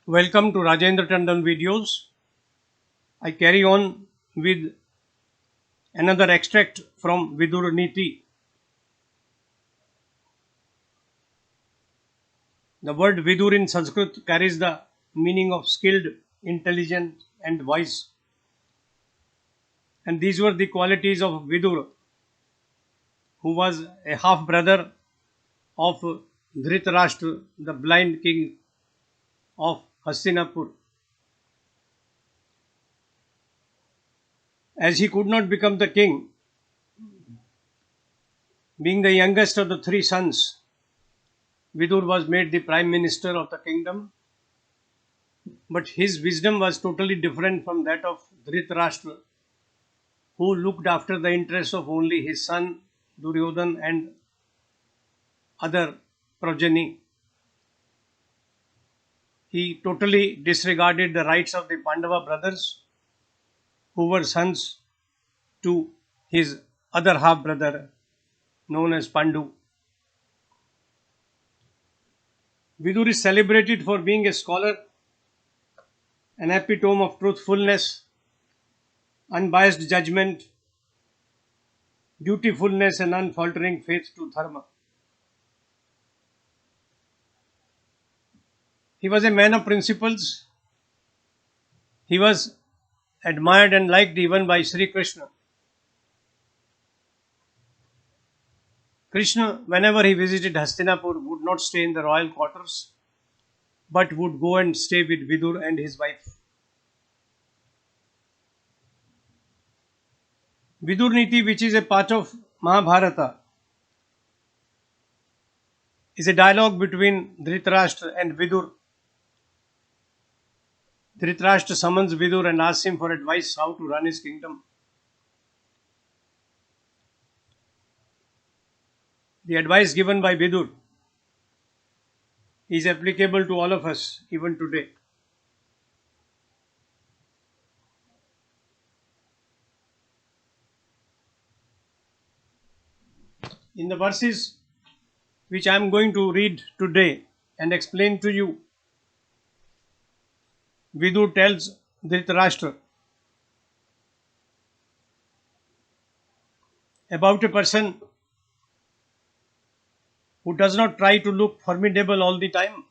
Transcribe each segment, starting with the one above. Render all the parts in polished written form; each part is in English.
Welcome to Rajendra Tandon videos. I carry on with another extract from Vidur Niti. The word Vidur in Sanskrit carries the meaning of skilled, intelligent, and wise. And these were the qualities of Vidur, who was a half brother of Dhritarashtra, the blind king of Hastinapur. As he could not become the king, being the youngest of the three sons, Vidur was made the prime minister of the kingdom, but his wisdom was totally different from that of Dhritarashtra, who looked after the interests of only his son Duryodhan and other progeny. He totally disregarded the rights of the Pandava brothers, who were sons to his other half brother, known as Pandu. Vidur is celebrated for being a scholar, an epitome of truthfulness, unbiased judgment, dutifulness, and unfaltering faith to Dharma. He was a man of principles. He was admired and liked even by Sri Krishna. Krishna, whenever he visited Hastinapur, would not stay in the royal quarters, but would go and stay with Vidur and his wife. Vidur Niti, which is a part of Mahabharata, is a dialogue between Dhritarashtra and Vidur. Dhritarashtra summons Vidur and asks him for advice how to run his kingdom. The advice given by Vidur is applicable to all of us even today. In the verses which I am going to read today and explain to you, Vidur tells Dhritarashtra about a person who does not try to look formidable all the time,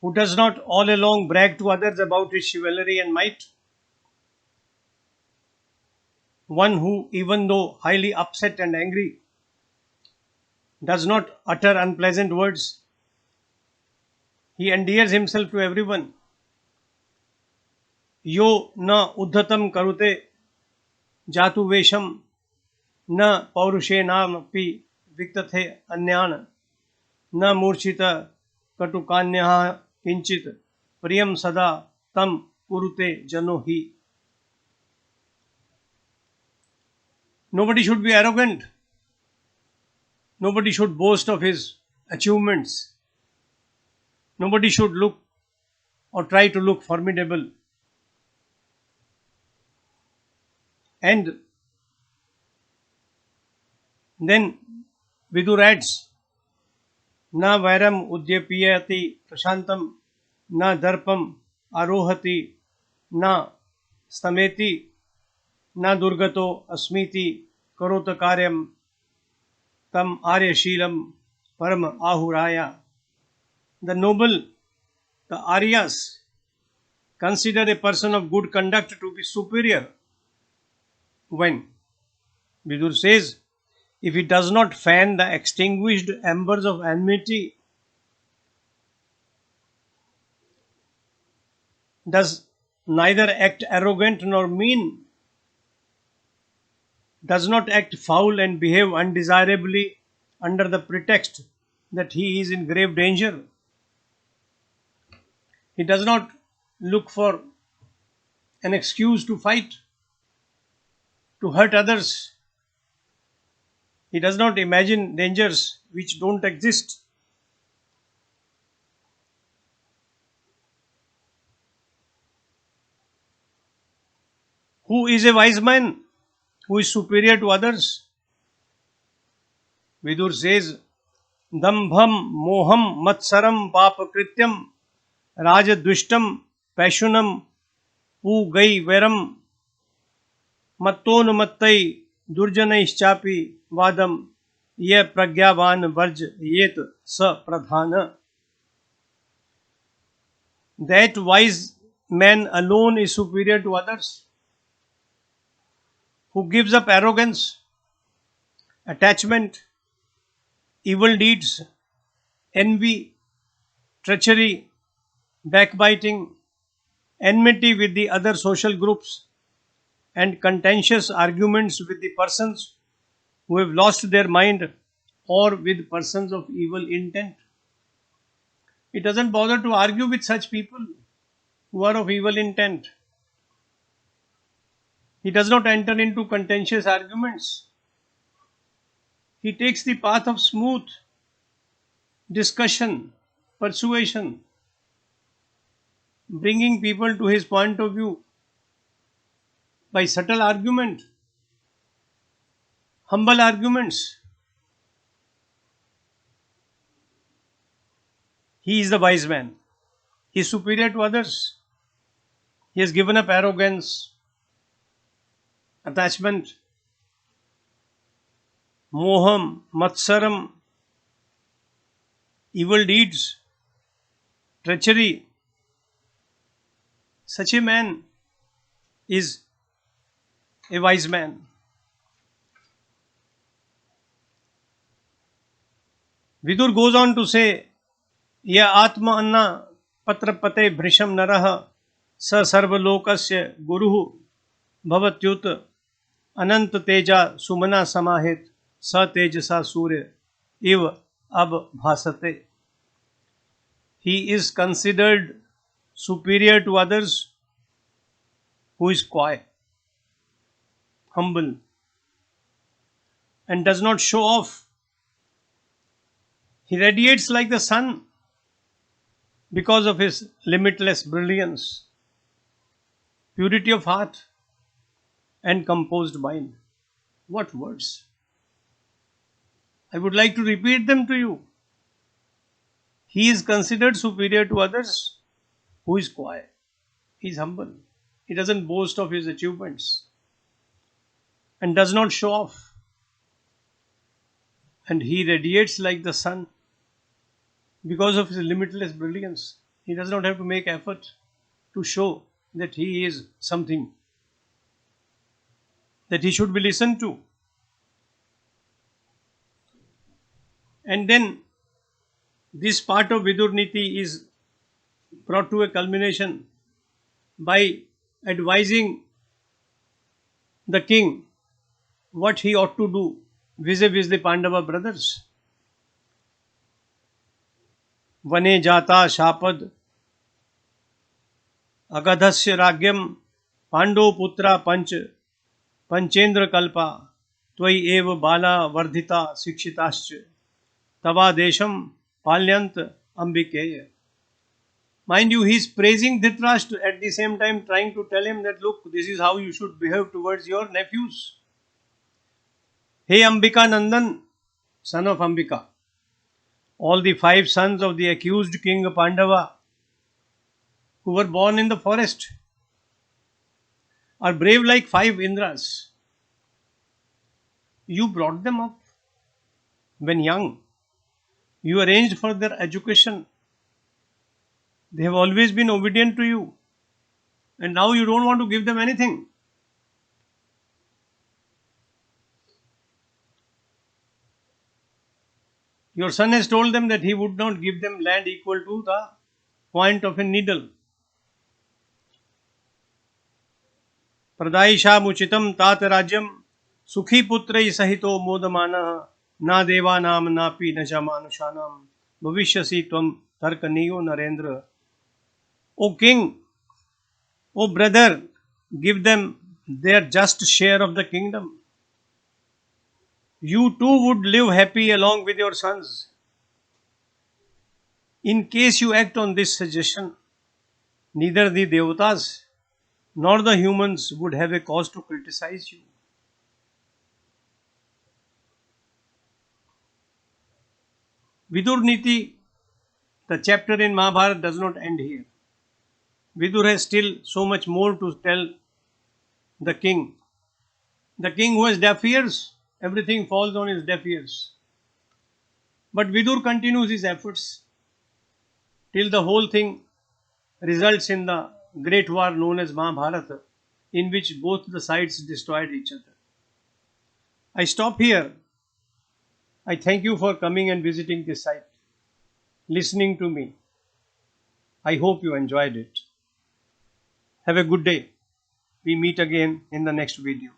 who does not all along brag to others about his chivalry and might, one who, even though highly upset and angry, does not utter unpleasant words. He endears himself to everyone. Yo na uddhatam karute jatu vesham na paurushe napi viktathe anyan na murchita katukanya kinchit priyam sada tam kurute jano hi. Nobody should be arrogant. Nobody should boast of his achievements. Nobody should look or try to look formidable. And then Vidur adds, Na vairam udyapiyati prashantam, na darpam arohati, na stameti, na durgato asmiti, karota karyam, tam aryashilam param ahuraya. The noble, the Aryas, consider a person of good conduct to be superior when, Vidur says, if he does not fan the extinguished embers of enmity, does neither act arrogant nor mean, does not act foul and behave undesirably under the pretext that he is in grave danger. He does not look for an excuse to fight, to hurt others. He does not imagine dangers which don't exist. Who is a wise man? Who is superior to others? Vidur says, दंभम मोहम मत्सरम पापकृत्यम राजदुष्टम पैशुनम पूगैवरम मत्तोन्मत्तै दुर्जनैश्चापि वादम ये प्रज्ञावान वर्जयेत स प्रधान. That wise man alone is superior to others, who gives up arrogance, attachment, evil deeds, envy, treachery, backbiting, enmity with the other social groups, and contentious arguments with the persons who have lost their mind or with persons of evil intent. He doesn't bother to argue with such people who are of evil intent. He does not enter into contentious arguments. He takes the path of smooth discussion, persuasion, bringing people to his point of view by subtle argument, humble arguments. He is the wise man. He is superior to others. He has given up arrogance, attachment, moham, matsaram, evil deeds, treachery. Such a man is a wise man. Vidur goes on to say, Ya atma anna patrapate bhrisham naraha sa sarvalokasya guruhu bhavatyut अनंत तेजा सुमना समाहित स तेजसा सूर्य इव अब भासते. He is considered superior to others who is quiet, humble, and does not show off. He radiates like the sun because of his limitless brilliance, purity of heart, and composed mind. What words! I would like to repeat them to you. He is considered superior to others who is quiet. He is humble. He doesn't boast of his achievements and does not show off. And he radiates like the sun because of his limitless brilliance. He does not have to make effort to show that he is something, that he should be listened to. And then this part of Vidur Niti is brought to a culmination by advising the king what he ought to do vis-a-vis the Pandava brothers. Vane jata shapad agadhasya ragyam pando putra panchendra kalpa tvai eva bala vardhita shikshitascha tava desham palyant ambikeya. Mind you, he is praising Dhritarashtra, at the same time trying to tell him that, look, this is how you should behave towards your nephews. Hey Ambika Nandan, son of Ambika, all the 5 sons of the accused king Pandava who were born in the forest are brave like 5 Indras. You brought them up when young. You arranged for their education. They have always been obedient to you. And now you don't want to give them anything. Your son has told them that he would not give them land equal to the point of a needle. Pradayisha muchitam tat rajyam sukhi putrai sahito modamana na devanam napi naja manushanam bhavishyasi tvam tarkaniyo narendra. O king, O brother, give them their just share of the kingdom. You too would live happy along with your sons. In case you act on this suggestion, neither the devatas nor the humans would have a cause to criticize you. Vidur Niti, the chapter in Mahabharata does not end here. Vidur has still so much more to tell the king. The king who has deaf ears, everything falls on his deaf ears. But Vidur continues his efforts till the whole thing results in the great war known as Mahabharata, in which both the sides destroyed each other. I stop here. I thank you for coming and visiting this site, listening to me. I hope you enjoyed it. Have a good day. We meet again in the next video.